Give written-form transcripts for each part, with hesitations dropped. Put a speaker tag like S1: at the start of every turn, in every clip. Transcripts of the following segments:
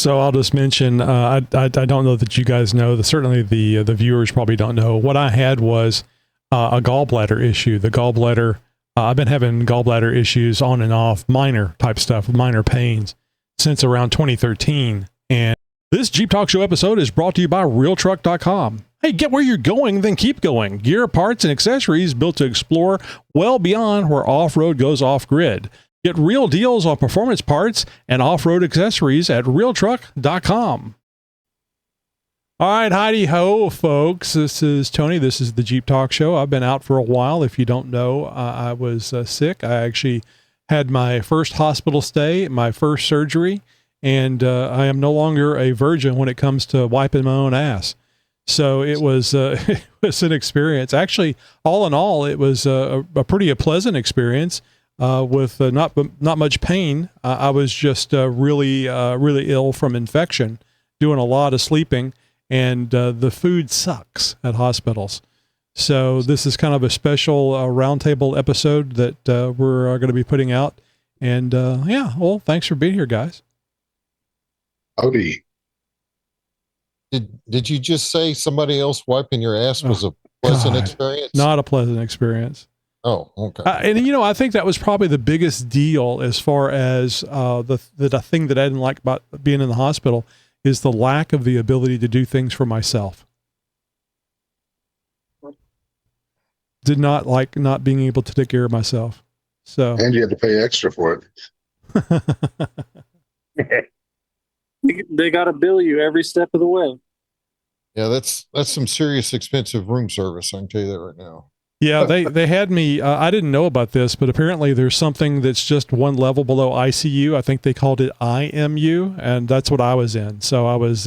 S1: So I'll just mention, I don't know that you guys know, certainly the viewers probably don't know. What I had was a gallbladder issue. The gallbladder, I've been having gallbladder issues on and off, minor type stuff, minor pains, since around 2013. And this Jeep Talk Show episode is brought to you by realtruck.com. Hey, get where you're going, then keep going. Gear, parts, and accessories built to explore well beyond where off-road goes off-grid. Get real deals on performance parts and off-road accessories at realtruck.com. All right, Heidi ho, folks. This is Tony. This is the Jeep Talk Show. I've been out for a while. If you don't know, I was sick. I actually had my first hospital stay, my first surgery, and I am no longer a virgin when it comes to wiping my own ass. So it was it was an experience. Actually, all in all, it was a pretty pleasant experience. With not much pain. I was just really ill from infection, doing a lot of sleeping, and the food sucks at hospitals. So this is kind of a special roundtable episode that we're going to be putting out. And yeah, well, thanks for being here, guys.
S2: Howdy.
S3: Did you just say somebody else wiping your ass was a pleasant experience?
S1: Not a pleasant experience.
S3: Oh, okay.
S1: And you know, I think that was probably the biggest deal as far as the thing that I didn't like about being in the hospital is the lack of the ability to do things for myself. Did not like not being able to take care of myself. So,
S2: and you had to pay extra for
S4: it. They got to bill you every step of the way.
S3: Yeah, that's some serious expensive room service. I can tell you that right now.
S1: Yeah, they had me, I didn't know about this, but apparently there's something that's just one level below ICU. I think they called it IMU, and that's what I was in. So I was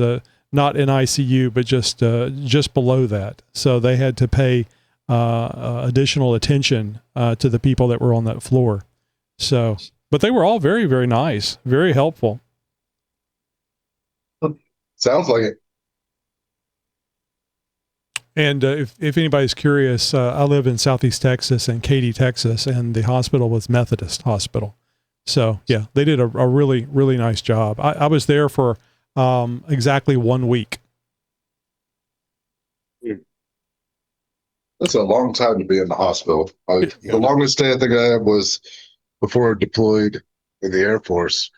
S1: not in ICU, but just below that. So they had to pay additional attention to the people that were on that floor. So, but they were all very, very nice, very helpful.
S2: Sounds like it.
S1: And if anybody's curious, I live in Southeast Texas and Katy, Texas, and the hospital was Methodist Hospital. So yeah, they did a really, really nice job. I was there for exactly 1 week.
S2: That's a long time to be in the hospital. The longest stay I think I had was before I deployed in the Air Force.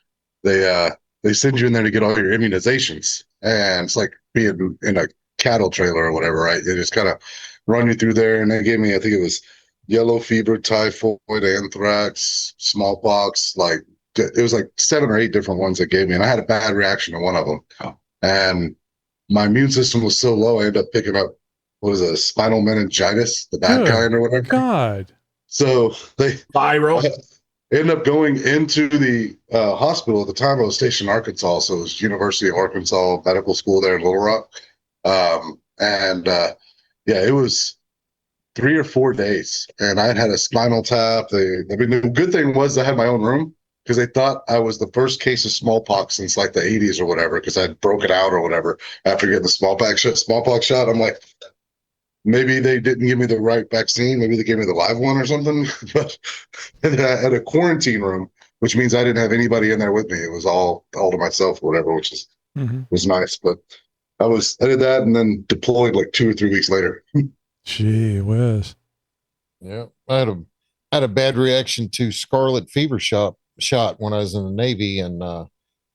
S2: They send you in there to get all your immunizations, and it's like being in a cattle trailer or whatever, right? They just kind of run you through there, and they gave me, I think it was yellow fever, typhoid, anthrax, smallpox. Like it was like 7 or 8 different ones they gave me, and I had a bad reaction to one of them. Oh. And my immune system was so low, I ended up picking up what is it, spinal meningitis, the bad kind or whatever.
S1: God.
S2: So they
S4: viral.
S2: Ended up going into the hospital at the time. I was stationed in Arkansas, so it was University of Arkansas Medical School there in Little Rock. Yeah, it was 3 or 4 days, and I had a spinal tap. The good thing was I had my own room because they thought I was the first case of smallpox since like the 80s or whatever, because I'd broken out or whatever after getting the smallpox shot. I'm like, maybe they didn't give me the right vaccine. Maybe they gave me the live one or something. But I had a quarantine room, which means I didn't have anybody in there with me. It was all to myself or whatever, which is was nice. But I did that and then deployed like 2 or 3 weeks later.
S1: Gee whiz.
S3: Yeah. I had a bad reaction to scarlet fever shot when I was in the Navy, and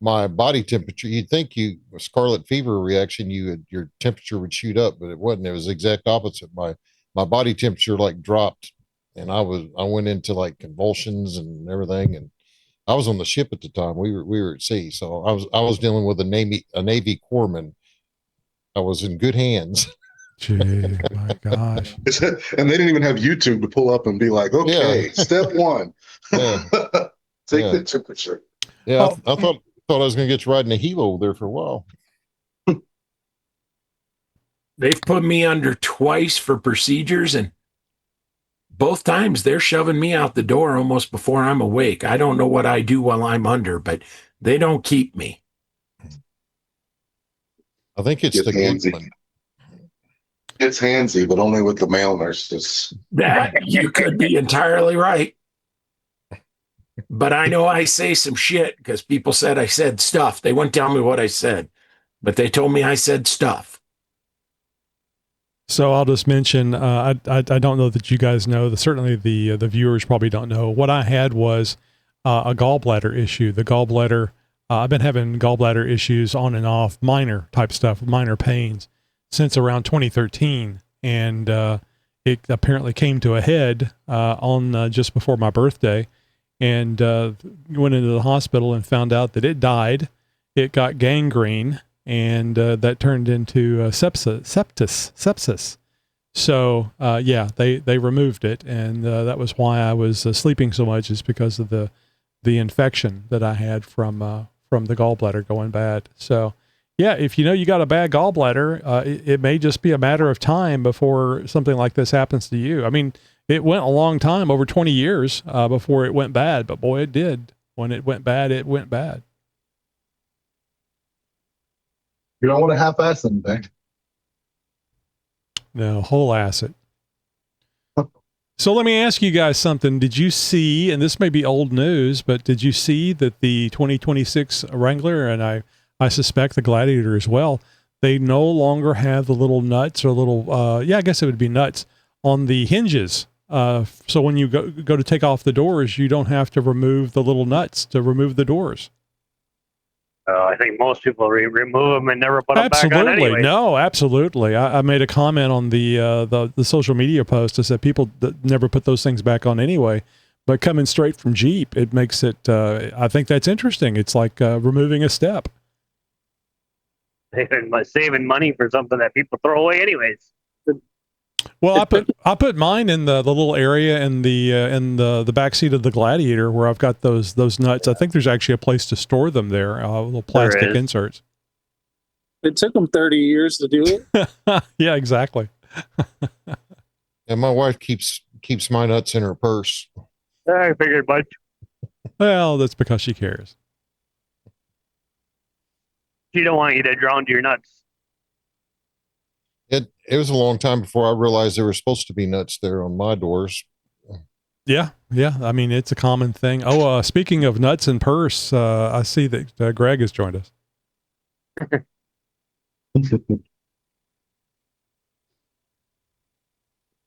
S3: my body temperature, you'd think a scarlet fever reaction, your temperature would shoot up, but it wasn't. It was the exact opposite. My body temperature like dropped, and I went into like convulsions and everything. And I was on the ship at the time. We were at sea. So I was dealing with a Navy corpsman. I was in good hands.
S1: Gee, my gosh.
S2: And they didn't even have YouTube to pull up and be like, okay, step 1. Take the temperature.
S3: Yeah. I thought I was going to get you riding a helo there for a while.
S5: They've put me under twice for procedures, and both times they're shoving me out the door almost before I'm awake. I don't know what I do while I'm under, but they don't keep me.
S3: I think it's the handsy.
S2: It's handsy, but only with the male nurses.
S5: That you could be entirely right. But I know I say some shit because people said I said stuff. They wouldn't tell me what I said, but they told me I said stuff.
S1: So I'll just mention, I don't know that you guys know, certainly the viewers probably don't know. What I had was a gallbladder issue. The gallbladder, I've been having gallbladder issues on and off, minor type stuff, minor pains, since around 2013. And it apparently came to a head on just before my birthday, and went into the hospital and found out that it died. It got gangrene, and that turned into sepsis. So yeah, they removed it, and that was why I was sleeping so much, is because of the infection that I had from the gallbladder going bad. So yeah, if you know you got a bad gallbladder, it may just be a matter of time before something like this happens to you. I mean, it went a long time, over 20 years, before it went bad, but boy, it did. When it went bad, it went bad.
S2: You don't want to half-ass anything.
S1: No, whole ass it. So let me ask you guys something. Did you see, and this may be old news, but did you see that the 2026 Wrangler, and I suspect the Gladiator as well, they no longer have the little nuts or little, I guess it would be nuts on the hinges. So when you go to take off the doors, you don't have to remove the little nuts to remove the doors.
S6: I think most people remove them and never put them back on anyway.
S1: No, absolutely. I made a comment on the social media post. I said people that never put those things back on anyway, but coming straight from Jeep, it makes it, I think that's interesting. It's like removing a step.
S6: Saving money for something that people throw away anyways.
S1: Well, I put mine in the little area in the back seat of the Gladiator where I've got those nuts. I think there's actually a place to store them there, little plastic inserts.
S4: It took them 30 years to do it.
S1: Yeah, exactly.
S3: And my wife keeps my nuts in her purse.
S6: I figured, bud.
S1: Well, that's because she cares.
S6: She don't want you to drown your nuts.
S3: It was a long time before I realized there were supposed to be nuts there on my doors.
S1: Yeah. I mean, it's a common thing. Oh, speaking of nuts and purse, I see that Greg has joined us.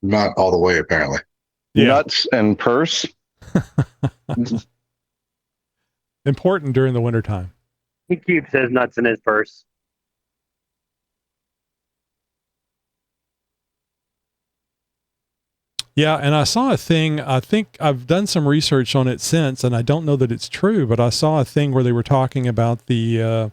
S2: Not all the way, apparently.
S1: Yeah.
S7: Nuts and purse.
S1: Important during the wintertime.
S6: He keeps his nuts in his purse.
S1: Yeah, and I saw a thing, I think I've done some research on it since, and I don't know that it's true, but I saw a thing where they were talking about the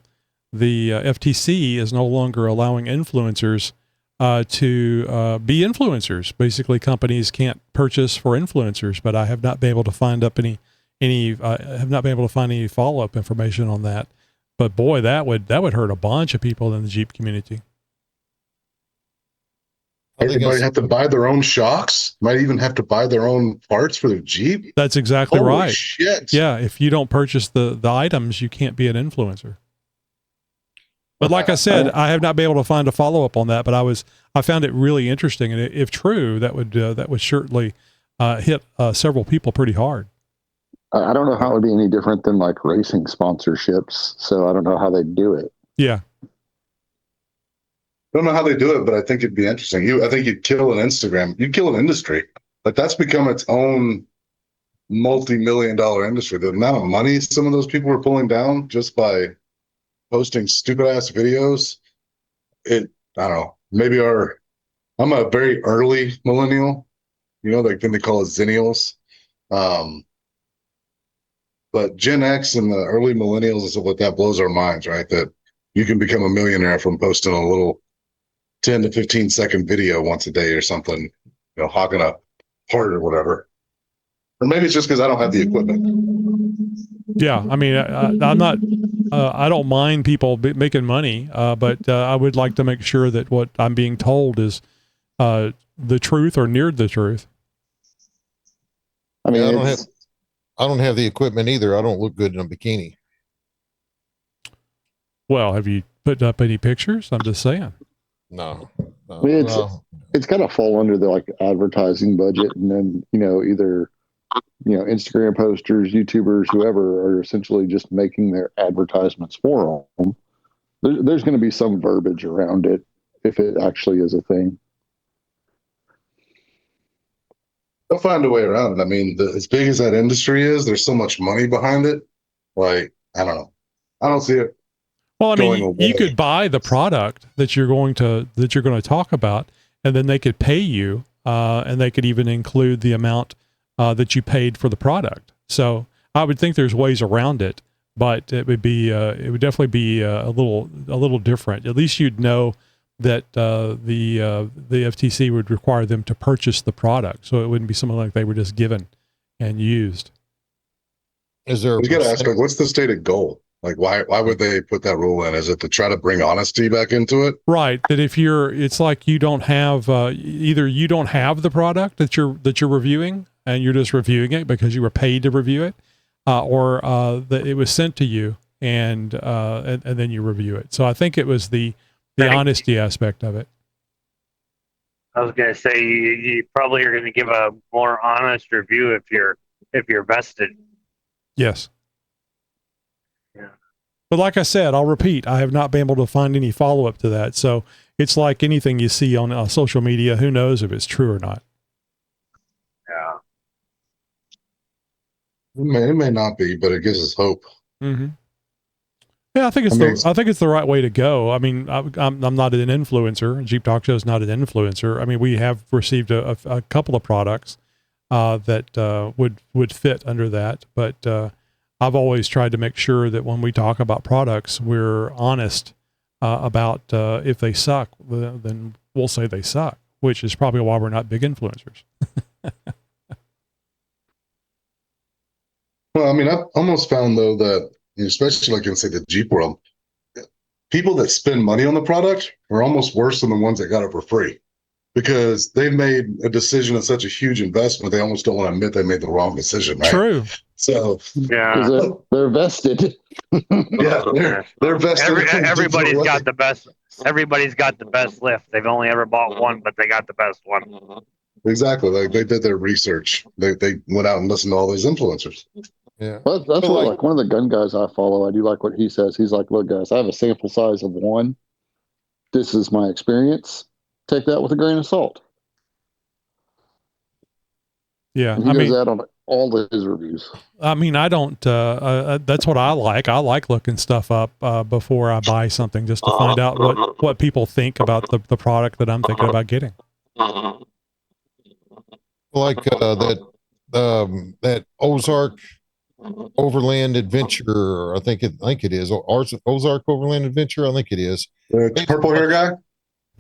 S1: FTC is no longer allowing influencers to be influencers. Basically, companies can't purchase for influencers, but I have not been able to find any follow-up information on that. But boy, that would hurt a bunch of people in the Jeep community.
S2: Everybody have to buy their own shocks. Might even have to buy their own parts for their Jeep.
S1: That's exactly
S2: Holy
S1: right.
S2: Shit.
S1: Yeah, if you don't purchase the items, you can't be an influencer. But like I said, I have not been able to find a follow-up on that, but I found it really interesting, and if true, that would certainly hit several people pretty hard.
S7: I don't know how it would be any different than like racing sponsorships, so I don't know how they do it.
S1: Yeah.
S2: I don't know how they do it, but I think it'd be interesting. I think you'd kill an Instagram. You'd kill an industry. Like that's become its own multi-million-dollar industry. The amount of money some of those people were pulling down just by posting stupid ass videos. I don't know. Maybe I'm a very early millennial. You know, like then they call us Zennials. But Gen X and the early millennials and stuff like that blows our minds, right? That you can become a millionaire from posting a little 10 to 15 second video once a day or something, you know, hawking a part or whatever. Or maybe it's just because I don't have the equipment.
S1: Yeah. I mean, I'm not, I don't mind people making money, but I would like to make sure that what I'm being told is the truth or near the truth.
S7: I mean,
S3: I don't have the equipment either. I don't look good in a bikini.
S1: Well, have you put up any pictures? I'm just saying.
S3: No.
S7: I mean, it's got to fall under the like advertising budget, and then either Instagram posters, YouTubers, whoever are essentially just making their advertisements for them. There's going to be some verbiage around it if it actually is a thing.
S2: They'll find a way around it. I mean, as big as that industry is, there's so much money behind it. Like, I don't know. I don't see it.
S1: Well, I mean,
S2: going away.
S1: you could buy the product that you're going to talk about, and then they could pay you, and they could even include the amount that you paid for the product. So I would think there's ways around it, but it would definitely be a little different. At least you'd know that the FTC would require them to purchase the product, so it wouldn't be something like they were just given and used.
S3: Is there?
S2: You got to ask, like, what's the stated goal? Like, why would they put that rule in? Is it to try to bring honesty back into it?
S1: Right. That if it's like you don't have either you don't have the product that you're reviewing, and you're just reviewing it because you were paid to review it, or that it was sent to you and then you review it. So I think it was the honesty aspect of it.
S6: I was going to say you probably are going to give a more honest review if you're vested.
S1: Yes.
S6: Yeah.
S1: But like I said, I'll repeat, I have not been able to find any follow-up to that. So it's like anything you see on social media. Who knows if it's true or not?
S6: Yeah.
S2: It may not be, but it gives us hope.
S1: Mm-hmm. Yeah, I think it's the right way to go. I mean, I'm not an influencer. Jeep Talk Show is not an influencer. I mean, we have received a couple of products that would fit under that, but I've always tried to make sure that when we talk about products, we're honest about if they suck, then we'll say they suck, which is probably why we're not big influencers.
S2: Well, I mean, I've almost found, though, that, especially like in, say, the Jeep world, people that spend money on the product are almost worse than the ones that got it for free, because they've made a decision of such a huge investment, they almost don't want to admit they made the wrong decision, right?
S1: True.
S2: So,
S6: Yeah.
S7: They're vested.
S2: Yeah, they're vested.
S6: Everybody's got the best. Everybody's got the best lift. They've only ever bought one, but they got the best one.
S2: Exactly. Like, they did their research. They went out and listened to all these influencers.
S3: Yeah.
S7: Well, that's what, like, one of the gun guys I follow, I do like what he says. He's like, look, guys, I have a sample size of one. This is my experience. Take that with a grain of salt.
S1: Yeah.
S7: And he does that on all of his reviews.
S1: I mean, I don't, that's what I like. I like looking stuff up before I buy something, just to find out what people think about the product that I'm thinking about getting.
S3: Like that Ozark Overland Adventure, I think it is. Ozark Overland Adventure, I think it is.
S2: The purple hair guy?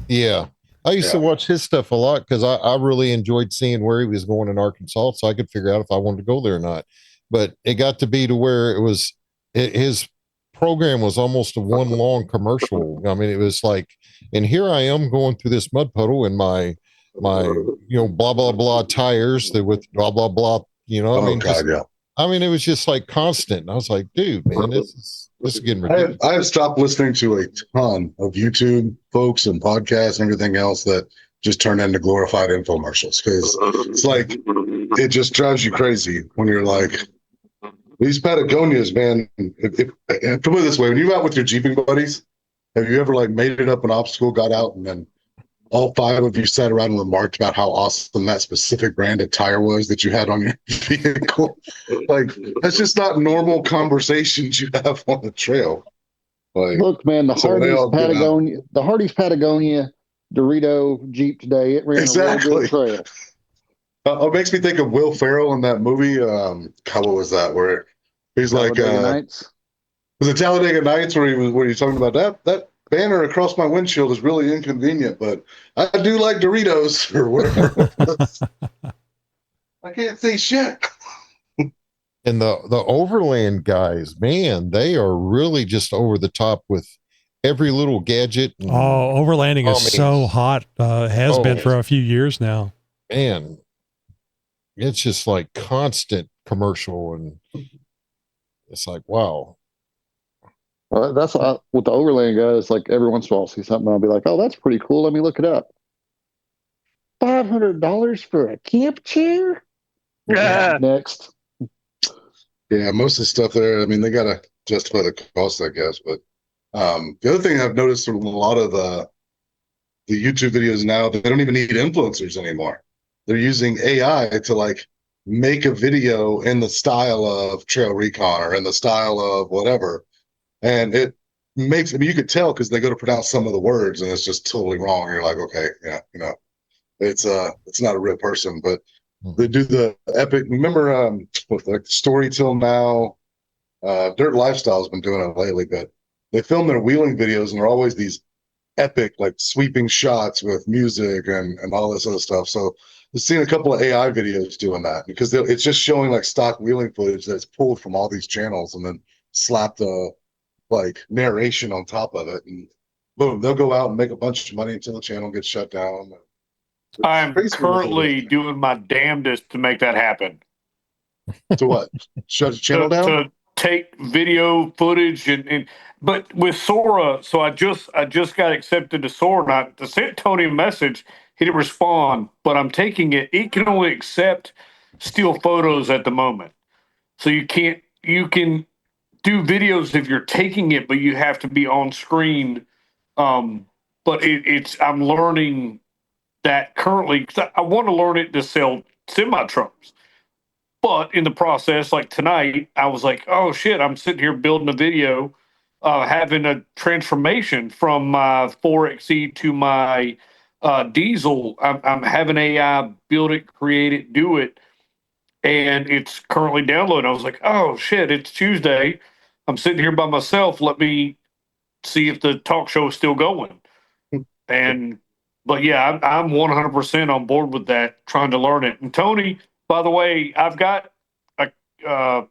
S3: Yeah. I used to watch his stuff a lot because I really enjoyed seeing where he was going in Arkansas, so I could figure out if I wanted to go there or not. But it got to be to where his program was almost a one long commercial. I mean, it was like, and here I am going through this mud puddle in my blah blah blah tires with blah blah blah. I mean, it was just like constant. And I was like, dude, man, this is getting ridiculous.
S2: I have stopped listening to a ton of YouTube folks and podcasts and everything else that just turn into glorified infomercials, because it's like, it just drives you crazy when you're like, these Patagonias, man. To put it this way, when you're out with your Jeeping buddies, have you ever like made it up an obstacle, got out, and then all five of you sat around and remarked about how awesome that specific brand of tire was that you had on your vehicle? Like, that's just not normal conversations you have on the trail. Like,
S7: look, man, the Hardee's Patagonia Dorito Jeep today, it ran a real good trail.
S2: It makes me think of Will Ferrell in that movie. What was that? Where he's
S7: Talladega
S2: like,
S7: Nights.
S2: Was it Talladega Nights where you're talking about that banner across my windshield is really inconvenient, but I do like Doritos or whatever. I can't see shit.
S3: And the Overland guys, man, they are really just over the top with every little gadget.
S1: Overlanding is so hot. Has been for a few years now.
S3: Man, it's just like constant commercial, and it's like, wow.
S7: Well, that's with the Overland guys. Like, every once in a while, I'll see something, I'll be like, "Oh, that's pretty cool. Let me look it up." $500 for a camp chair?
S6: Yeah.
S7: Next.
S2: Yeah, most of the stuff there, I mean, they gotta justify the cost, I guess. But the other thing I've noticed from a lot of the YouTube videos now, they don't even need influencers anymore. They're using AI to like make a video in the style of Trail Recon or in the style of whatever. And it makes, I mean, you could tell because they go to pronounce some of the words and it's just totally wrong. You're like, okay, yeah, it's not a real person, but they do the epic. Remember, with like Story Till Now, Dirt Lifestyle's been doing it lately, but they film their wheeling videos and they're always these epic, like sweeping shots with music and all this other stuff. So I've seen a couple of AI videos doing that because it's just showing like stock wheeling footage that's pulled from all these channels and then slap the like narration on top of it, and boom, they'll go out and make a bunch of money until the channel gets shut down.
S8: I'm currently doing my damnedest to make that happen.
S2: To what? Shut the channel down?
S8: To take video footage but with Sora, so I just got accepted to Sora. I sent Tony a message. He didn't respond, but I'm taking it. It can only accept still photos at the moment. So you can do videos if you're taking it, but you have to be on screen. But I'm learning that currently, because I want to learn it to sell semi trucks. But in the process, like tonight, I was like, oh shit, I'm sitting here building a video, having a transformation from my 4xe to my diesel. I'm having AI build it, create it, do it. And it's currently downloading. I was like, oh shit, it's Tuesday. I'm sitting here by myself. Let me see if the talk show is still going. But yeah, I'm 100% on board with that, trying to learn it. And Tony, by the way, I've got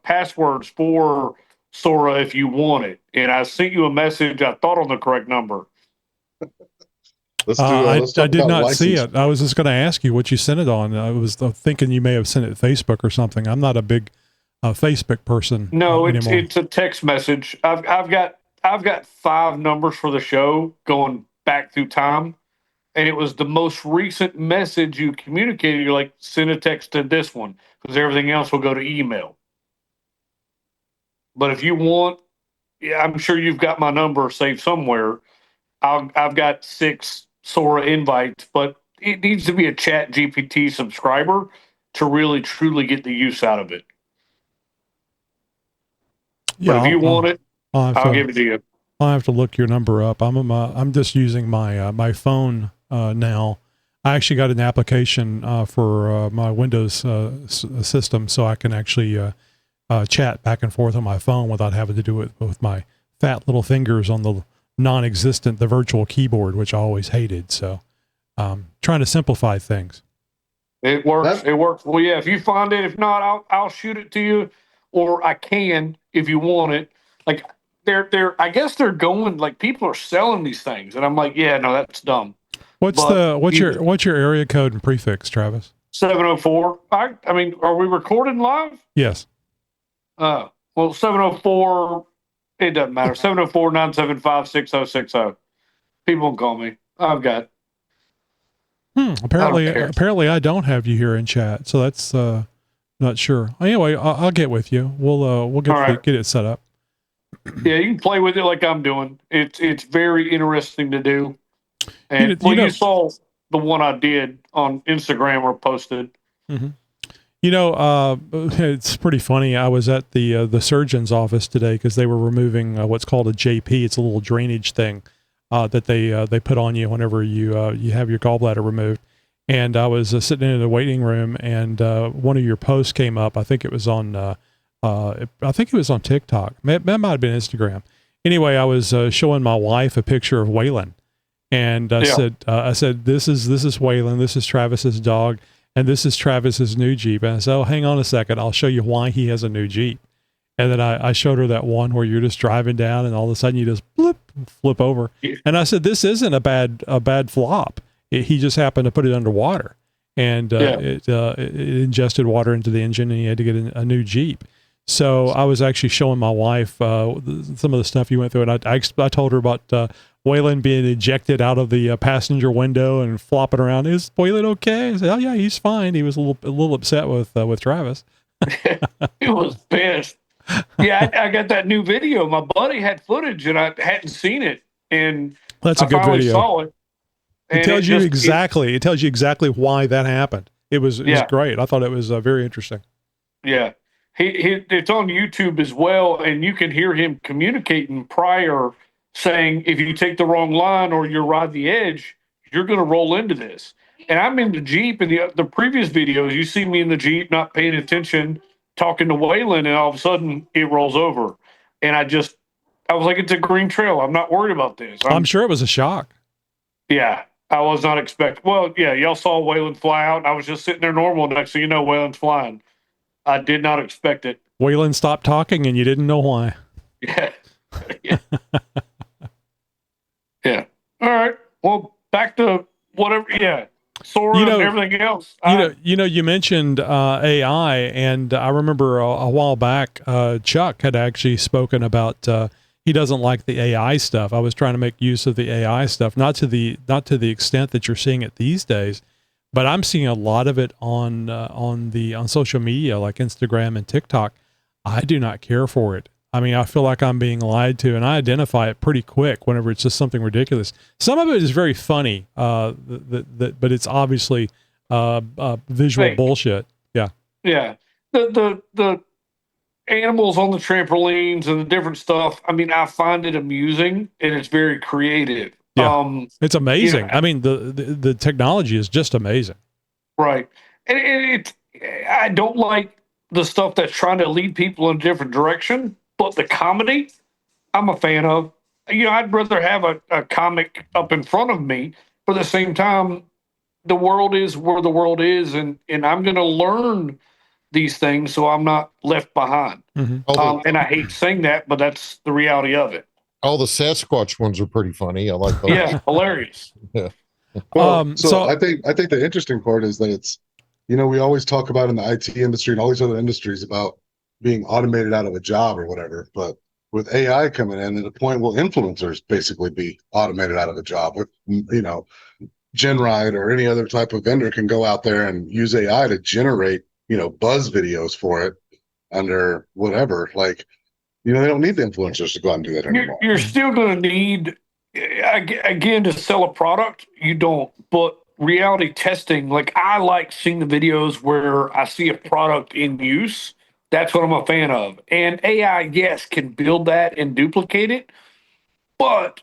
S8: passwords for Sora if you want it. And I sent you a message, I thought on the correct number.
S1: I did not see it. I was just going to ask you what you sent it on. I was thinking you may have sent it Facebook or something. I'm not a big Facebook person.
S8: No, it's a text message. I've got 5 numbers for the show going back through time. And it was the most recent message you communicated. You're like, send a text to this one because everything else will go to email. But if you want, yeah, I'm sure you've got my number saved somewhere. I've got 6 Sora invites, but it needs to be a Chat GPT subscriber to really truly get the use out of it. Yeah, but if you want it, I'll give it to you.
S1: I'll have to look your number up. I'm just using my my phone now. I actually got an application for my Windows system, so I can actually chat back and forth on my phone without having to do it with my fat little fingers on the the virtual keyboard, which I always hated. So trying to simplify things.
S8: It works. It works. Well, yeah, if you find it, if not, I'll shoot it to you, or I can if you want it. Like I guess they're going, like, people are selling these things, and I'm like, yeah, no, that's dumb.
S1: What's your area code and prefix, Travis?
S8: 704. I mean, are we recording live?
S1: Yes.
S8: Well, 704. It doesn't matter. 704-975-6060. People won't call me. I've got.
S1: Apparently, I don't have you here in chat, so that's not sure. Anyway, I'll get with you. We'll get it set up.
S8: Yeah, you can play with it like I'm doing. It's very interesting to do. And you saw the one I did on Instagram or posted.
S1: Mm-hmm. It's pretty funny. I was at the surgeon's office today because they were removing what's called a JP. It's a little drainage thing that they put on you whenever you have your gallbladder removed. And I was sitting in the waiting room, and one of your posts came up. I think it was on TikTok. That might have been Instagram. Anyway, I was showing my wife a picture of Waylon, and I said, this is Waylon. This is Travis's dog. And this is Travis's new Jeep. And I said, oh, hang on a second. I'll show you why he has a new Jeep. And then I showed her that one where you're just driving down and all of a sudden you just flip over. And I said, this isn't a bad flop. He just happened to put it underwater. And it ingested water into the engine, and he had to get a new Jeep. So I was actually showing my wife some of the stuff you went through, and I told her about Waylon being ejected out of the passenger window and flopping around. Is Waylon okay? I said, "Oh yeah, he's fine." He was a little upset with Travis.
S8: He was pissed. Yeah, I got that new video. My buddy had footage, and I hadn't seen it, and
S1: That's a
S8: I
S1: good
S8: finally
S1: video.
S8: saw it.
S1: It tells you exactly. It tells you exactly why that happened. It was great. I thought it was very interesting.
S8: Yeah. It's on YouTube as well, and you can hear him communicating prior, saying, if you take the wrong line or you're right the edge, you're going to roll into this. And I'm in the Jeep, and the previous videos, you see me in the Jeep not paying attention, talking to Waylon, and all of a sudden it rolls over. And I was like, it's a green trail. I'm not worried about this.
S1: I'm sure it was a shock.
S8: Yeah. I was not expecting. Well, yeah, y'all saw Waylon fly out, and I was just sitting there normal. Next thing you know, Waylon's flying. I did not expect it.
S1: Waylon stopped talking, and you didn't know why.
S8: Yeah. Yeah. Yeah. All right. Well, back to whatever. Yeah. Sora and everything else.
S1: You mentioned AI, and I remember a while back, Chuck had actually spoken about he doesn't like the AI stuff. I was trying to make use of the AI stuff, not to the extent that you're seeing it these days, but I'm seeing a lot of it on social media like Instagram and TikTok. I do not care for it. I mean, I feel like I'm being lied to, and I identify it pretty quick whenever it's just something ridiculous. Some of it is very funny, but it's obviously visual bullshit. Yeah.
S8: Yeah. The animals on the trampolines and the different stuff. I mean, I find it amusing, and it's very creative.
S1: Yeah. It's amazing. I mean, the technology is just amazing.
S8: Right. And I don't like the stuff that's trying to lead people in a different direction, but the comedy, I'm a fan of. I'd rather have a comic up in front of me, but at the same time, the world is where the world is, and I'm going to learn these things so I'm not left behind.
S1: Mm-hmm.
S8: And I hate saying that, but that's the reality of it.
S3: All the Sasquatch ones are pretty funny. I like those.
S8: Yeah, hilarious.
S3: Yeah.
S2: Well, so I think the interesting part is that it's, we always talk about in the IT industry and all these other industries about being automated out of a job or whatever. But with AI coming in, at a point will influencers basically be automated out of a job? With, GenRide or any other type of vendor can go out there and use AI to generate, buzz videos for it under whatever. Like, they don't need the influencers to go out and do that anymore.
S8: You're still going to need, again, to sell a product. You don't, but reality testing, like I like seeing the videos where I see a product in use. That's what I'm a fan of. And AI, yes, can build that and duplicate it. But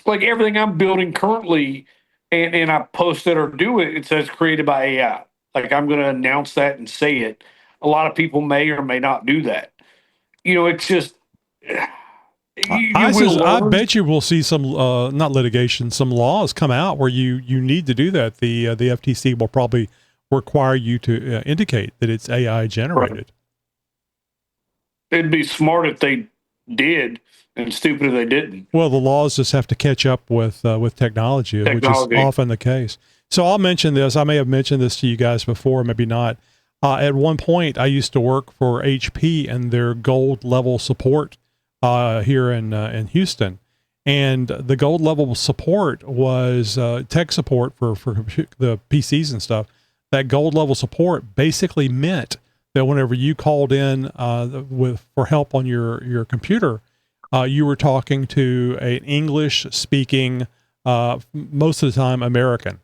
S8: like everything I'm building currently, and I post it or do it, it says created by AI. Like I'm going to announce that and say it. A lot of people may or may not do that. It's just,
S1: I bet you will see some, not litigation, some laws come out where you need to do that. The FTC will probably require you to indicate that it's AI generated.
S8: Right. It'd be smart if they did, and stupid if they didn't.
S1: Well, the laws just have to catch up with technology, which is often the case. So I'll mention this. I may have mentioned this to you guys before, maybe not. At one point, I used to work for HP and their gold level support here in Houston, and the gold level support was tech support for the PCs and stuff. That gold level support basically meant that whenever you called in for help on your computer, you were talking to an English speaking, most of the time American.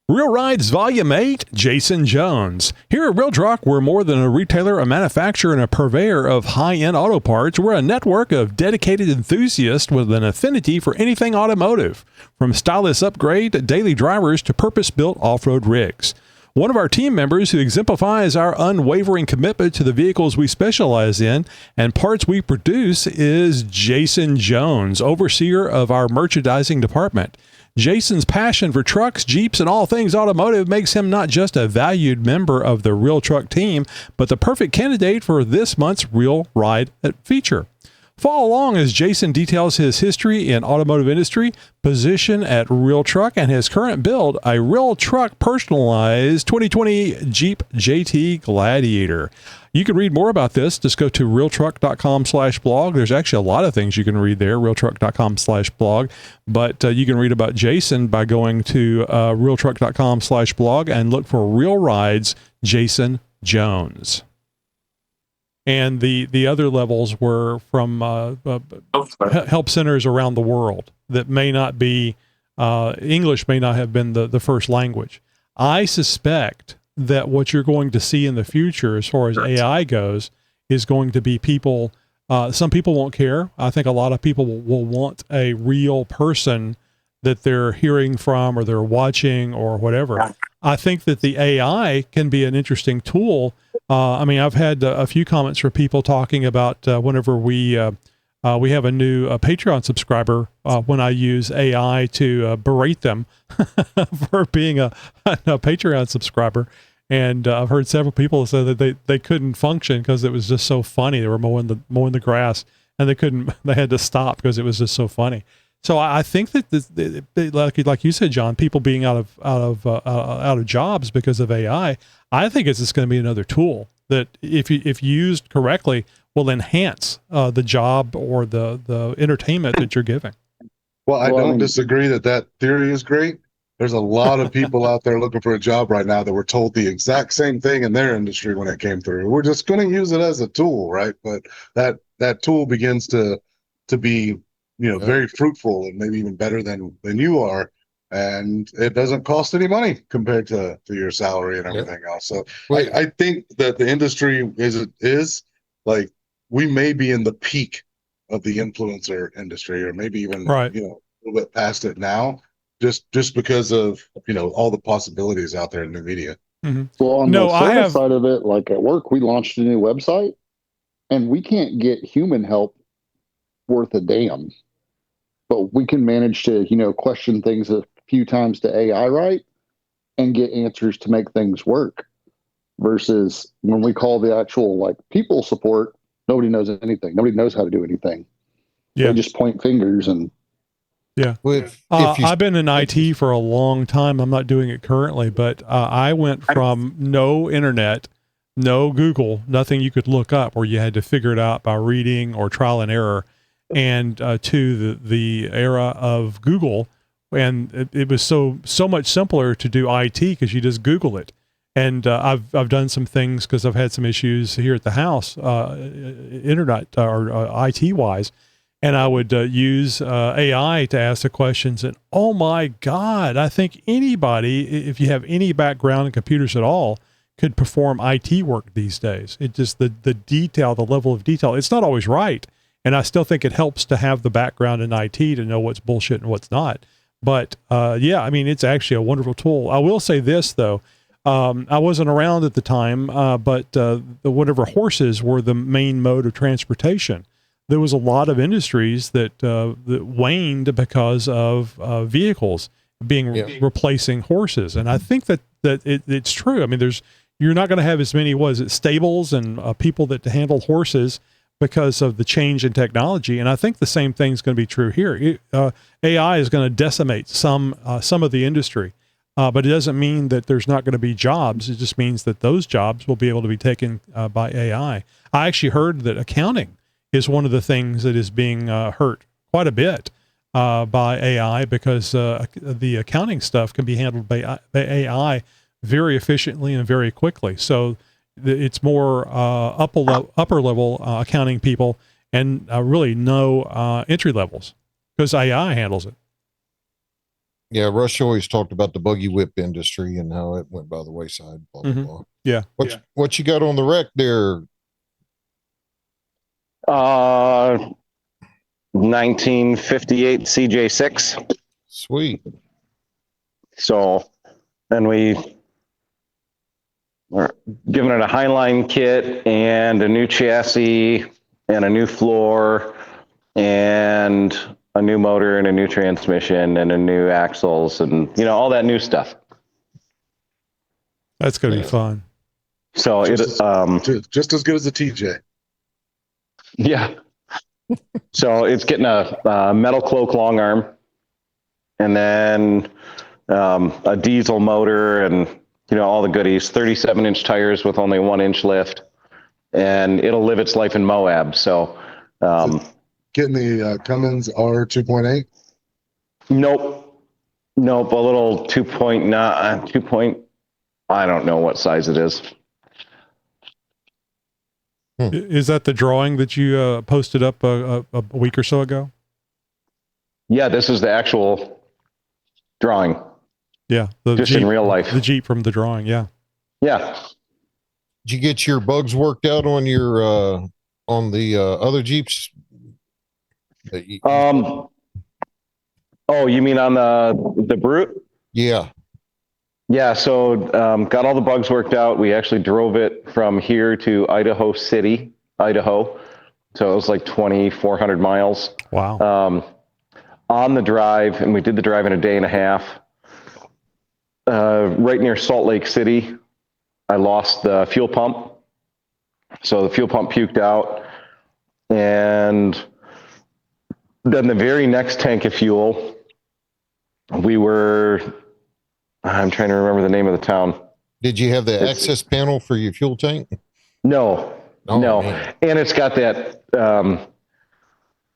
S1: Real Rides Volume 8, Jason Jones. Here at Real Truck, we're more than a retailer, a manufacturer, and a purveyor of high-end auto parts. We're a network of dedicated enthusiasts with an affinity for anything automotive, from stylish upgrade daily drivers to purpose-built off-road rigs. One of our team members who exemplifies our unwavering commitment to the vehicles we specialize in and parts we produce is Jason Jones, overseer of our merchandising department. Jason's passion for trucks, Jeeps, and all things automotive makes him not just a valued member of the Real Truck team, but the perfect candidate for this month's Real Ride feature. Follow along as Jason details his history in automotive industry, position at Real Truck, and his current build, a Real Truck personalized 2020 Jeep JT Gladiator. You can read more about this. Just go to realtruck.com/blog. There's actually a lot of things you can read there, realtruck.com/blog. But you can read about Jason by going to realtruck.com/blog and look for Real Rides Jason Jones. And the other levels were from help centers around the world that may not be, English may not have been the first language. I suspect that what you're going to see in the future as far as AI goes is going to be people, some people won't care. I think a lot of people will want a real person that they're hearing from or they're watching or whatever. I think that the AI can be an interesting tool. I mean, I've had a few comments from people talking about whenever we have a new Patreon subscriber, when I use AI to berate them for being a Patreon subscriber. And I've heard several people say that they couldn't function because it was just so funny. They were mowing the grass and they had to stop because it was just so funny. So I think that like you said, John, people being out of jobs because of AI, I think it's just going to be another tool that if used correctly will enhance the job or the entertainment that you're giving.
S2: Well, I don't disagree that theory is great. There's a lot of people out there looking for a job right now that were told the exact same thing in their industry when it came through. We're just going to use it as a tool, right? But that tool begins to be, very fruitful and maybe even better than you are. And it doesn't cost any money compared to your salary and everything else. So I think that the industry is like, we may be in the peak of the influencer industry, or maybe even, a little bit past it now, just because of, all the possibilities out there in new media.
S1: Mm-hmm.
S7: Well, on the service side of it, like at work, we launched a new website and we can't get human help worth a damn, but we can manage to, question things a few times to AI, right? And get answers to make things work, versus when we call the actual people support, nobody knows anything. Nobody knows how to do anything. Yeah. They just point fingers and
S1: I've been in IT for a long time. I'm not doing it currently, but I went from no internet, no Google, nothing you could look up, where you had to figure it out by reading or trial and error, and to the era of Google. And it was so much simpler to do IT because you just Google it. And I've done some things because I've had some issues here at the house, internet or IT wise. And I would use AI to ask the questions. And oh my God, I think anybody, if you have any background in computers at all, could perform IT work these days. It just, the detail, the level of detail, it's not always right. And I still think it helps to have the background in IT to know what's bullshit and what's not. But I mean, it's actually a wonderful tool. I will say this though, I wasn't around at the time, but whatever horses were the main mode of transportation, there was a lot of industries that waned because of vehicles being replacing horses. And I think that it's true. I mean, you're not going to have as many, stables and people that handle horses because of the change in technology. And I think the same thing is going to be true here. AI is going to decimate some of the industry, but it doesn't mean that there's not going to be jobs. It just means that those jobs will be able to be taken by AI. I actually heard that accounting is one of the things that is being hurt quite a bit by AI, because the accounting stuff can be handled by AI very efficiently and very quickly. So it's more upper level accounting people, and really no entry levels, because AI handles it.
S3: Yeah, Rush always talked about the buggy whip industry and how it went by the wayside. Blah, blah, blah.
S1: Yeah.
S3: What you got on the wreck there?
S9: 1958 CJ6.
S3: Sweet.
S9: So then we were given it a Highline kit and a new chassis and a new floor and a new motor and a new transmission and a new axles and all that new stuff.
S1: That's going to be fun.
S9: So
S2: just as good as the TJ.
S9: Yeah. So it's getting a metal cloak long arm, and then a diesel motor, and all the goodies. 37-inch tires with only 1-inch lift, and it'll live its life in Moab. So
S2: Getting the Cummins R 2.8.
S9: nope, a little 2.9, 2. I don't know what size it is.
S1: Is that the drawing that you posted up a week or so ago?
S9: Yeah, this is the actual drawing.
S1: Yeah,
S9: just
S1: Jeep,
S9: in real life.
S1: The Jeep from the drawing. Yeah.
S9: Yeah.
S3: Did you get your bugs worked out on your on the other Jeeps?
S9: Oh, you mean on the Brute?
S3: Yeah.
S9: Yeah. So got all the bugs worked out. We actually drove it from here to Idaho City, Idaho. So it was like 2,400 miles.
S1: Wow.
S9: On the drive, and we did the drive in a day and a half. Right near Salt Lake City, I lost the fuel pump. So the fuel pump puked out. And then the very next tank of fuel, I'm trying to remember the name of the town.
S3: Did you have the access panel for your fuel tank?
S9: No.
S3: Man.
S9: And it's got that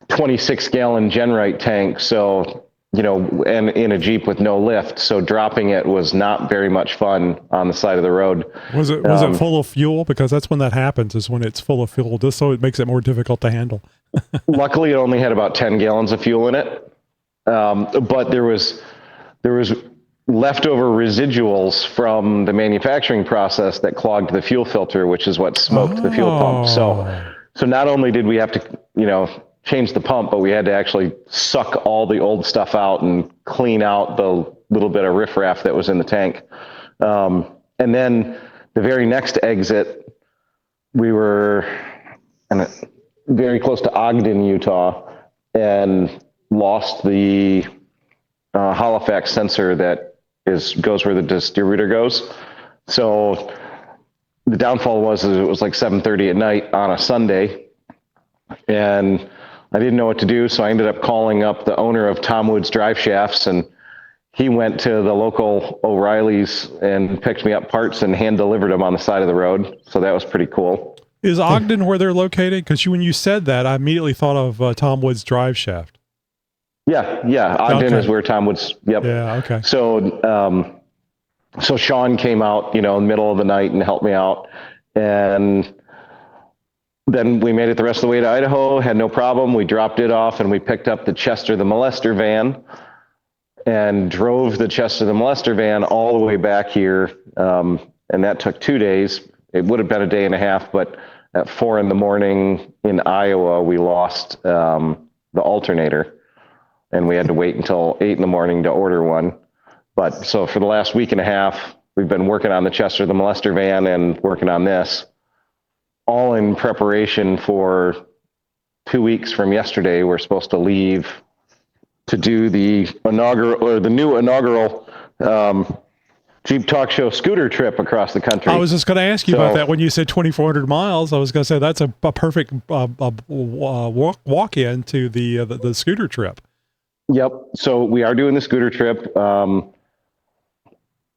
S9: 26-gallon Genrite tank. So, and in a Jeep with no lift. So dropping it was not very much fun on the side of the road.
S1: Was it full of fuel? Because that's when that happens, is when it's full of fuel, just so it makes it more difficult to handle.
S9: Luckily, it only had about 10 gallons of fuel in it. But there was leftover residuals from the manufacturing process that clogged the fuel filter, which is what smoked the fuel pump. So not only did we have to, change the pump, but we had to actually suck all the old stuff out and clean out the little bit of riffraff that was in the tank. And then the very next exit, we were very close to Ogden, Utah, and lost the Halifax sensor that goes where the distributor goes. So the downfall was it was like 7:30 at night on a Sunday, and I didn't know what to do, so I ended up calling up the owner of Tom Woods Drive Shafts, and he went to the local O'Reilly's and picked me up parts and hand delivered them on the side of the road. So that was pretty cool.
S1: Is Ogden where they're located? Because when you said that, I immediately thought of Tom Woods Drive Shaft.
S9: Yeah. Ogden is where Tom Woods. Yep.
S1: Yeah. Okay.
S9: So, so Sean came out, in the middle of the night and helped me out, and then we made it the rest of the way to Idaho. Had no problem. We dropped it off, and we picked up the Chester the Molester van, and drove the Chester the Molester van all the way back here, and that took 2 days. It would have been a day and a half, but at 4 a.m. in Iowa, we lost the alternator, and we had to wait until 8 a.m. to order one. But so for the last week and a half, we've been working on the Chester the Molester van and working on this, all in preparation for 2 weeks from yesterday. We're supposed to leave to do the new inaugural Jeep Talk Show scooter trip across the country.
S1: I was just going to ask you about that. When you said 2,400 miles, I was going to say that's a perfect walk-in to the scooter trip.
S9: Yep. So we are doing the scooter trip.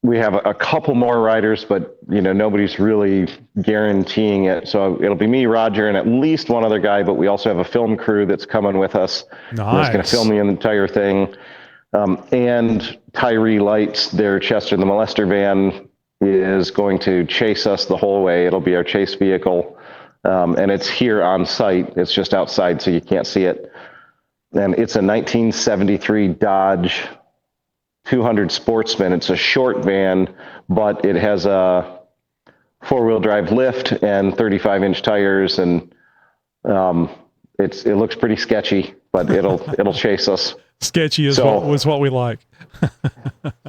S9: We have a couple more riders, but nobody's really guaranteeing it. So it'll be me, Roger, and at least one other guy. But we also have a film crew that's coming with us.
S1: Nice.
S9: That's going to film the entire thing. And Tyree Lights, their Chester the Molester van, is going to chase us the whole way. It'll be our chase vehicle, and it's here on site. It's just outside, so you can't see it. And it's a 1973 Dodge 200 Sportsman. It's a short van, but it has a 4-wheel drive lift and 35-inch tires, and it looks pretty sketchy, but it'll chase us.
S1: Sketchy is what we like.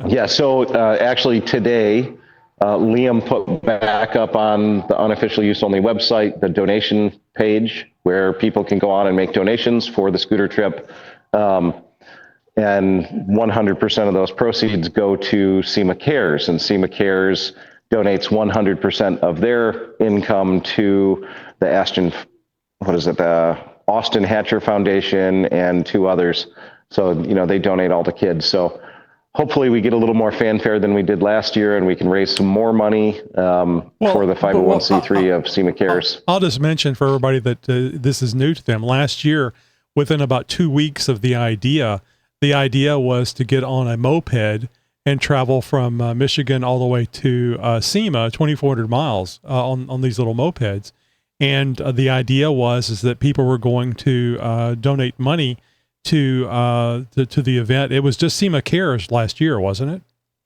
S9: Yeah. So actually today, Liam put back up on the unofficial use only website the donation page where people can go on and make donations for the scooter trip. And 100% of those proceeds go to SEMA Cares, and SEMA Cares donates 100% of their income to the Austin Hatcher Foundation and 2 others. So, they donate all to kids. So hopefully we get a little more fanfare than we did last year, and we can raise some more money for the 501c3 of SEMA Cares.
S1: I'll just mention for everybody that this is new to them. Last year, within about 2 weeks of the idea was to get on a moped and travel from Michigan all the way to SEMA, 2,400 miles on these little mopeds. And the idea is that people were going to donate money to the event. It was just SEMA Cares last year, wasn't it?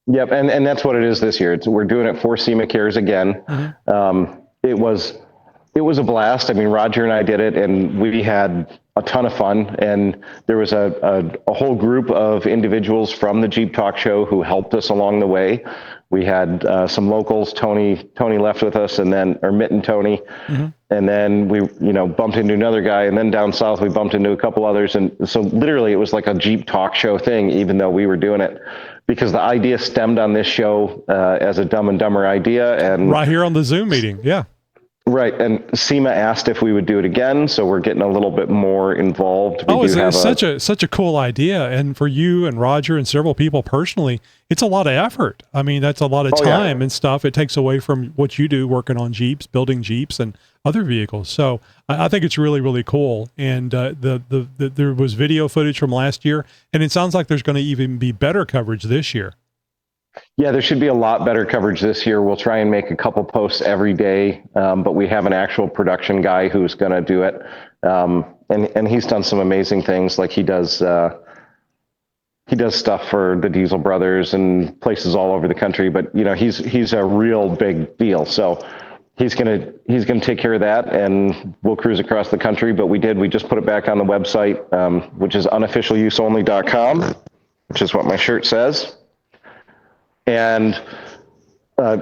S9: Yep, and that's what it is this year. We're doing it for SEMA Cares again. Mm-hmm. It was a blast. I mean, Roger and I did it, and we had a ton of fun. And there was a whole group of individuals from the Jeep Talk Show who helped us along the way. We had some locals. Tony left with us, and then Mitt and Tony, mm-hmm. and then we bumped into another guy, and then down south we bumped into a couple others, and so literally it was like a Jeep Talk Show thing, even though we were doing it, because the idea stemmed on this show as a Dumb and Dumber idea, and
S1: right here on the Zoom meeting, yeah.
S9: Right, and SEMA asked if we would do it again, so we're getting a little bit more involved.
S1: It's such a cool idea, and for you and Roger and several people personally, it's a lot of effort. I mean, that's a lot of time and stuff. It takes away from what you do working on Jeeps, building Jeeps and other vehicles. So I think it's really, really cool. And there was video footage from last year, and it sounds like there's going to even be better coverage this year.
S9: Yeah, there should be a lot better coverage this year. We'll try and make a couple posts every day, but we have an actual production guy who's going to do it. And he's done some amazing things. Like he does stuff for the Diesel Brothers and places all over the country, but he's a real big deal. So he's going to take care of that, and we'll cruise across the country. But we just put it back on the website, which is unofficialuseonly.com, which is what my shirt says. And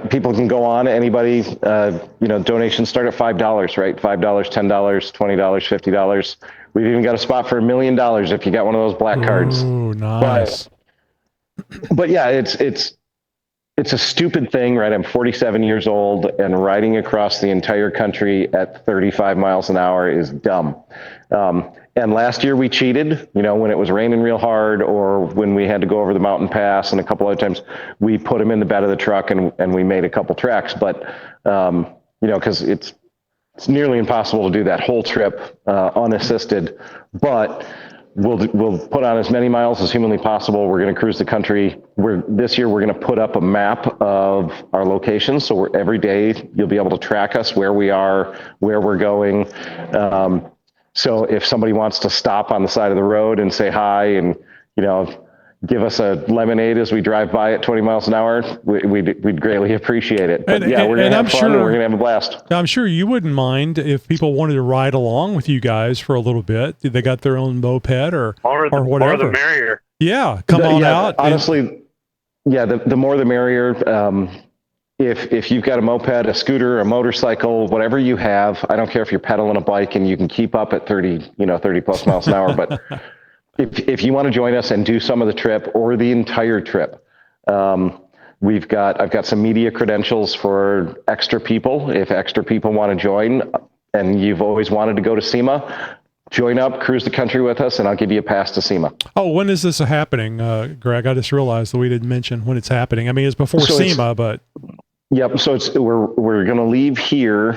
S9: people can go on, anybody, donations start at $5, right? $5, $10, $20, $50. We've even got a spot for $1 million if you got one of those black cards.
S1: Ooh, nice.
S9: But yeah, it's a stupid thing, right? I'm 47 years old, and riding across the entire country at 35 miles an hour is dumb. And last year we cheated, when it was raining real hard, or when we had to go over the mountain pass, and a couple other times we put them in the bed of the truck and we made a couple tracks. But, because it's nearly impossible to do that whole trip unassisted. But we'll put on as many miles as humanly possible. We're going to cruise the country. This year we're going to put up a map of our locations, so every day you'll be able to track us, where we are, where we're going. So if somebody wants to stop on the side of the road and say hi and, give us a lemonade as we drive by at 20 miles an hour, we'd greatly appreciate it. But we're going to have fun, and we're going to have a blast.
S1: I'm sure you wouldn't mind if people wanted to ride along with you guys for a little bit. They got their own moped or whatever.
S6: More the merrier.
S1: Yeah, come on out.
S9: Honestly, the more the merrier. If you've got a moped, a scooter, a motorcycle, whatever you have, I don't care if you're pedaling a bike and you can keep up at 30 plus miles an hour. But if you want to join us and do some of the trip or the entire trip, I've got some media credentials for extra people. If extra people want to join and you've always wanted to go to SEMA, join up, cruise the country with us, and I'll give you a pass to SEMA.
S1: Oh, when is this happening, Greg? I just realized that we didn't mention when it's happening. I mean, it's before SEMA, but...
S9: Yep. So we're going to leave here.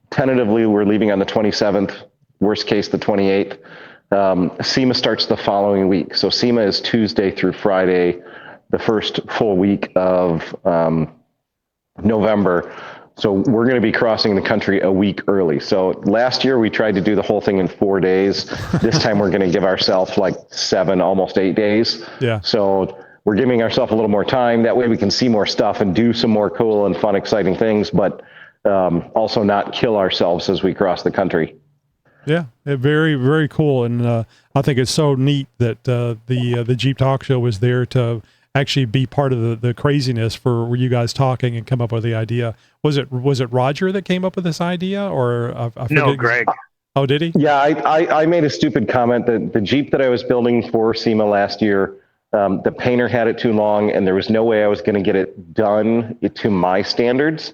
S9: Tentatively, we're leaving on the 27th, worst case, the 28th. SEMA starts the following week. So SEMA is Tuesday through Friday, the first full week of November. So we're going to be crossing the country a week early. So last year we tried to do the whole thing in 4 days. This time we're going to give ourselves like 7, almost 8 days.
S1: Yeah.
S9: So we're giving ourselves a little more time. That way we can see more stuff and do some more cool and fun, exciting things, but also not kill ourselves as we cross the country.
S1: Yeah, very, very cool. And I think it's so neat that the Jeep Talk Show was there to actually be part of the craziness for you guys talking and come up with the idea. Was it Roger that came up with this idea, or I forget?
S6: No, Greg.
S1: Oh, did he?
S9: Yeah, I made a stupid comment that the Jeep that I was building for SEMA last year, the painter had it too long, and there was no way I was going to get it done to my standards,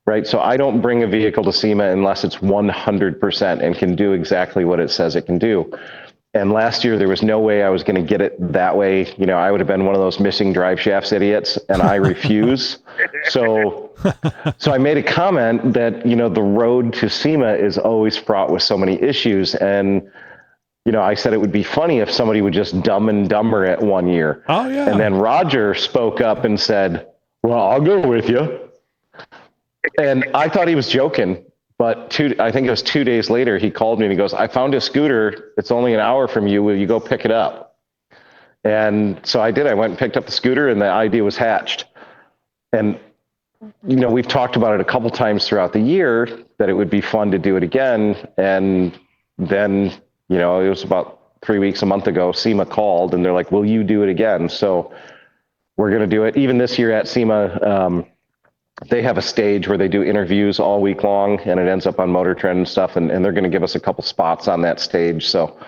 S9: right? So I don't bring a vehicle to SEMA unless it's 100% and can do exactly what it says it can do. And last year, there was no way I was going to get it that way. You know, I would have been one of those missing drive shafts idiots, and I refuse. So I made a comment that, you know, the road to SEMA is always fraught with so many issues. And, you know, I said it would be funny if somebody would just Dumb and Dumber it one year.
S1: Oh, yeah.
S9: And then Roger spoke up and said, well, I'll go with you. And I thought he was joking. But I think it was 2 days later, he called me and he goes, I found a scooter. It's only an hour from you. Will you go pick it up? And so I did. I went and picked up the scooter, and the idea was hatched. And, you know, we've talked about it a couple times throughout the year that it would be fun to do it again. And then, you know, it was about 3 weeks, a month ago, SEMA called and they're like, will you do it again? So we're going to do it. Even this year at SEMA, they have a stage where they do interviews all week long, and it ends up on Motor Trend and stuff. And they're going to give us a couple spots on that stage. So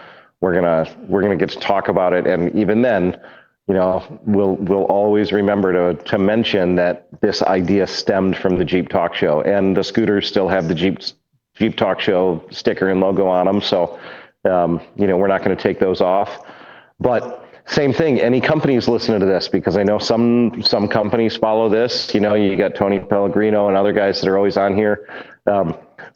S9: we're going to get to talk about it. And even then, you know, we'll always remember to mention that this idea stemmed from the Jeep Talk Show, and the scooters still have the Jeep Talk Show sticker and logo on them. So, you know, we're not going to take those off, but same thing. Any companies listening to this, because I know some companies follow this. You know, you got Tony Pellegrino and other guys that are always on here.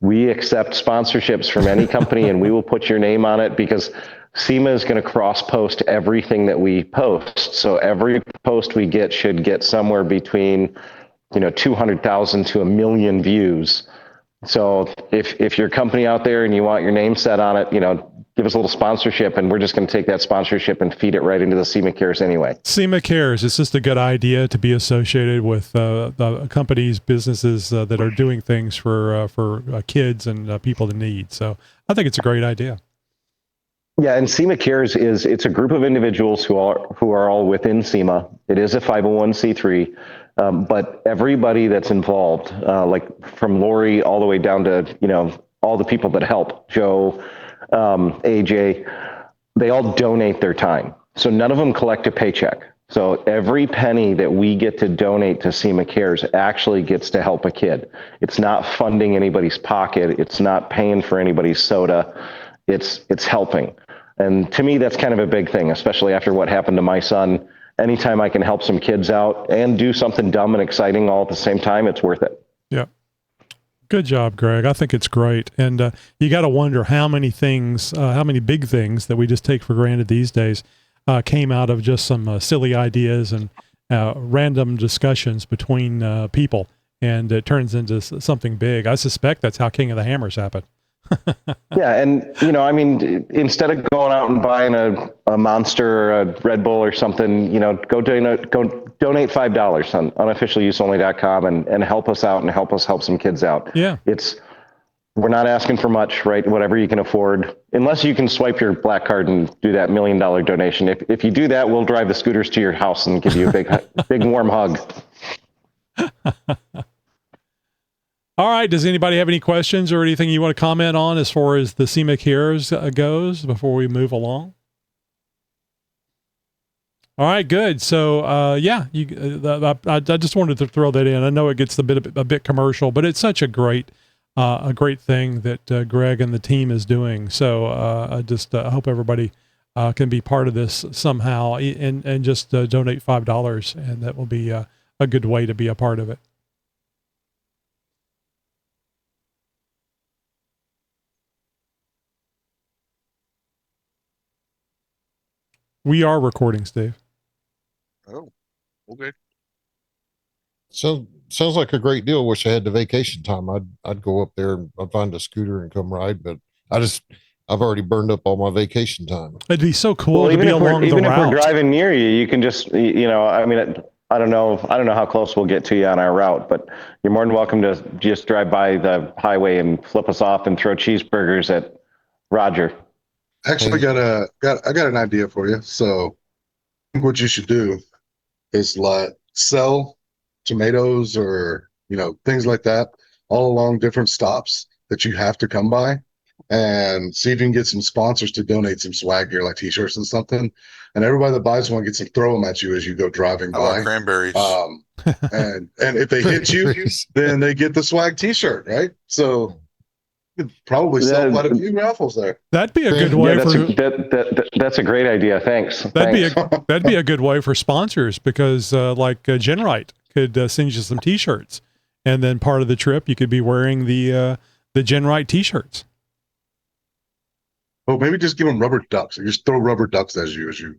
S9: We accept sponsorships from any company, and we will put your name on it, because SEMA is going to cross-post everything that we post. So every post we get should get somewhere between, you know, 200,000 to 1 million views. So if you're a company out there and you want your name set on it, you know, give us a little sponsorship, and we're just going to take that sponsorship and feed it right into the SEMA Cares anyway.
S1: SEMA Cares. It's just a good idea to be associated with the companies, businesses that are doing things for kids and people in need. So I think it's a great idea.
S9: Yeah, and SEMA Cares it's a group of individuals who are all within SEMA. It is a 501c3, but everybody that's involved, like from Lori all the way down to, you know, all the people that help, Joe, AJ, they all donate their time. So none of them collect a paycheck. So every penny that we get to donate to SEMA Cares actually gets to help a kid. It's not funding anybody's pocket. It's not paying for anybody's soda. It's helping. And to me, that's kind of a big thing, especially after what happened to my son. Anytime I can help some kids out and do something dumb and exciting all at the same time, it's worth it.
S1: Yeah. Good job, Greg. I think it's great. And you got to wonder how many big things that we just take for granted these days came out of just some silly ideas and random discussions between people. And it turns into something big. I suspect that's how King of the Hammers happened.
S9: Yeah, and you know, I mean, instead of going out and buying a Monster or a Red Bull or something, you know, go donate $5 on unofficialuseonly.com and help us out and help us help some kids out.
S1: Yeah,
S9: we're not asking for much, right? Whatever you can afford, unless you can swipe your black card and do that $1 million donation. If you do that, we'll drive the scooters to your house and give you a big warm hug.
S1: All right. Does anybody have any questions or anything you want to comment on as far as the SEMA Cares goes before we move along? All right, good. So, I just wanted to throw that in. I know it gets a bit commercial, but it's such a great thing that Greg and the team is doing. So, I just hope everybody can be part of this somehow and just donate $5, and that will be a good way to be a part of it. We are recording, Steve.
S2: Oh, okay.
S3: So sounds like a great deal. Wish I had the vacation time. I'd go up there and I'd find a scooter and come ride, but I've already burned up all my vacation time.
S1: It'd be so cool to be along the route.
S9: Even if we're driving near you, you can just, you know, I mean, I don't know how close we'll get to you on our route, but you're more than welcome to just drive by the highway and flip us off and throw cheeseburgers at Roger.
S2: Actually, I got an idea for you. So, I think what you should do is sell tomatoes or, you know, things like that all along different stops that you have to come by, and see if you can get some sponsors to donate some swag gear like t-shirts and something. And everybody that buys one gets to throw them at you as you go driving
S10: How about
S2: by.
S10: cranberries?
S2: And if they hit you, then they get the swag t-shirt, right? So you could probably sell quite a few raffles there.
S1: That'd be a good way
S9: that's a great idea. Thanks.
S1: That'd be a good way for sponsors, because Genrite could send you some t-shirts, and then part of the trip you could be wearing the Genrite t-shirts.
S2: Oh, maybe just give them rubber ducks. Or just throw rubber ducks as you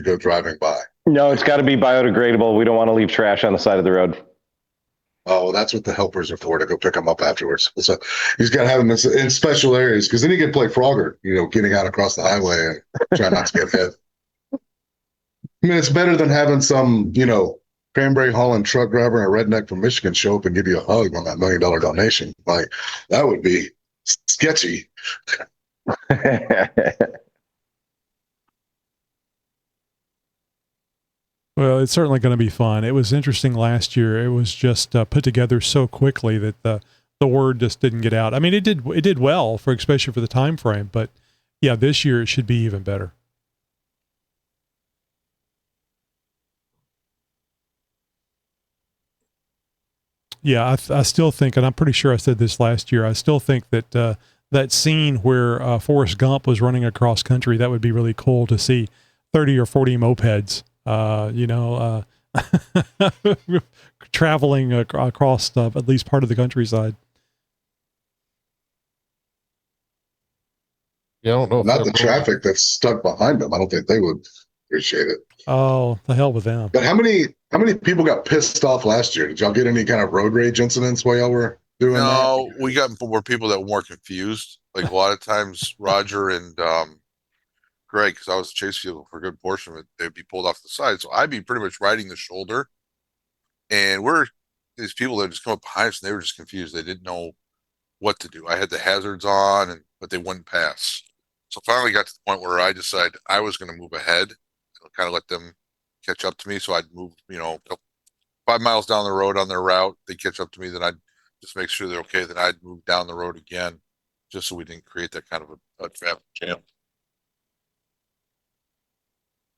S2: go driving by.
S9: No, it's got to be biodegradable. We don't want to leave trash on the side of the road.
S2: Oh, that's what the helpers are for, to go pick them up afterwards. So you just got to have them in special areas, because then you can play Frogger, getting out across the highway and try not to get hit. I mean, it's better than having some, cranberry hauling truck driver and a redneck from Michigan show up and give you a hug on that $1 million donation. Like, that would be sketchy.
S1: Well, it's certainly going to be fun. It was interesting last year. It was just put together so quickly that the word just didn't get out. I mean, it did well, especially for the time frame. But yeah, this year it should be even better. Yeah, I still think, and I'm pretty sure I said this last year, I still think that that scene where Forrest Gump was running across country, that would be really cool to see 30 or 40 mopeds, traveling across at least part of the countryside.
S3: Yeah, I don't know.
S2: Not the traffic that's stuck behind them. I don't think they would appreciate it.
S1: Oh, the hell with them.
S2: But how many people got pissed off last year? Did y'all get any kind of road rage incidents while y'all were doing that?
S10: No, we got more people that were more confused. Like a lot of times, Roger and Greg, because I was chase vehicle for a good portion of it, they'd be pulled off the side. So I'd be pretty much riding the shoulder. And these people that just come up behind us, and they were just confused. They didn't know what to do. I had the hazards on, but they wouldn't pass. So finally got to the point where I decided I was going to move ahead, kind of let them catch up to me. So I'd move, 5 miles down the road on their route. They'd catch up to me. Then I'd just make sure they're okay. Then I'd move down the road again, just so we didn't create that kind of a traffic jam.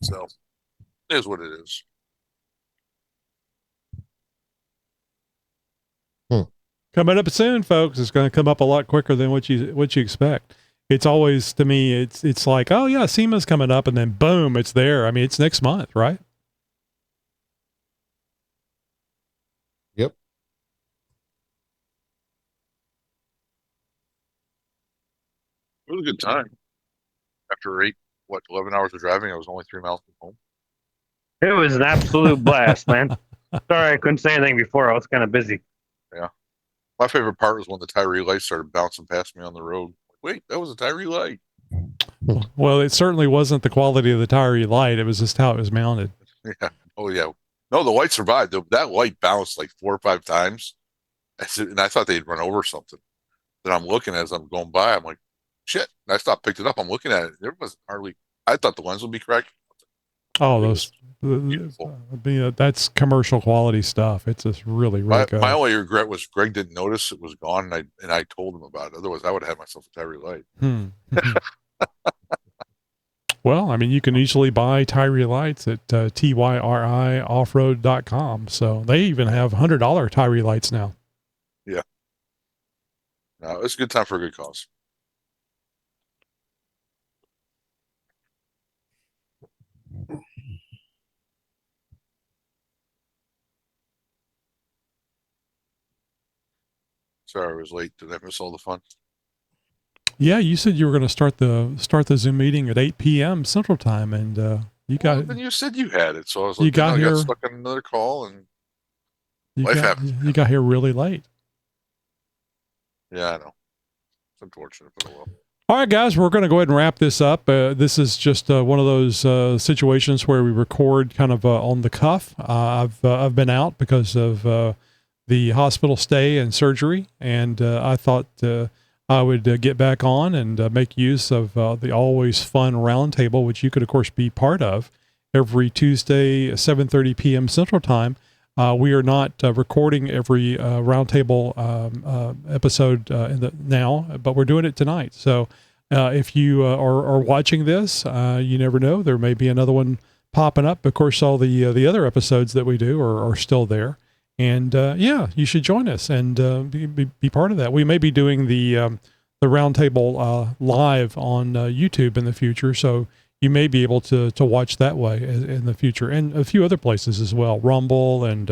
S10: So it is what it is.
S1: Coming up soon, folks. It's going to come up a lot quicker than what you expect. It's always, to me, it's like, oh yeah, SEMA's coming up, and then boom, it's there. I mean, it's next month, right?
S3: Yep.
S10: It was a good time. After 11 hours of driving, I was only 3 miles from home.
S6: It was an absolute blast, man. Sorry I couldn't say anything before. I was kind of busy.
S10: Yeah. My favorite part was when the Tyree lights started bouncing past me on the road. Wait, that was a Tyree light.
S1: Well, it certainly wasn't the quality of the Tyree light. It was just how it was mounted.
S10: Yeah. Oh, yeah. No, the light survived. That light bounced like 4 or 5 times. And I thought they'd run over something. Then I'm looking as I'm going by. I'm like, shit. And I stopped, picked it up. I'm looking at it. There wasn't hardly. I thought the lens would be cracked.
S1: Oh, that's commercial quality stuff. It's just really good.
S10: My only regret was Greg didn't notice it was gone, and I told him about it. Otherwise, I would have had myself a Tyree light.
S1: Well, I mean, you can easily buy Tyree lights at tyriOffroad.com. So they even have $100 Tyree lights now.
S10: Yeah. No, it's a good time for a good cause. Sorry, I was late. Did I miss all the fun?
S1: Yeah, you said you were going to start the Zoom meeting at 8 p.m. Central Time, and you got.
S10: Then you said you had it, so I was like,
S1: you got here.
S10: I got stuck on another call, and life happens.
S1: You got here really late.
S10: Yeah, I know. It's unfortunate, but well.
S1: All right, guys, we're going to go ahead and wrap this up. This is just one of those situations where we record kind of on the cuff. I've been out because of the hospital stay and surgery, and I thought I would get back on and make use of the always fun roundtable, which you could, of course, be part of every Tuesday, 7:30 p.m. Central Time. We are not recording every roundtable episode now, but we're doing it tonight. So if you are watching this, you never know. There may be another one popping up. Of course, all the other episodes that we do are still there. And yeah, you should join us and be part of that. We may be doing the roundtable live on YouTube in the future, so you may be able to watch that way in the future, and a few other places as well, Rumble and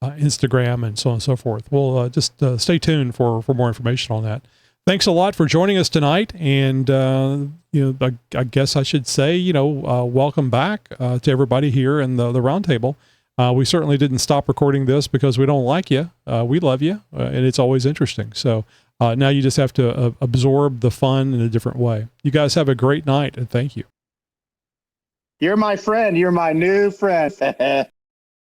S1: Instagram and so on and so forth. We'll just stay tuned for more information on that. Thanks a lot for joining us tonight, and I guess I should say, welcome back to everybody here in the roundtable. We certainly didn't stop recording this because we don't like you. We love you, and it's always interesting. So now you just have to absorb the fun in a different way. You guys have a great night, and thank you.
S11: You're my friend. You're my new friend.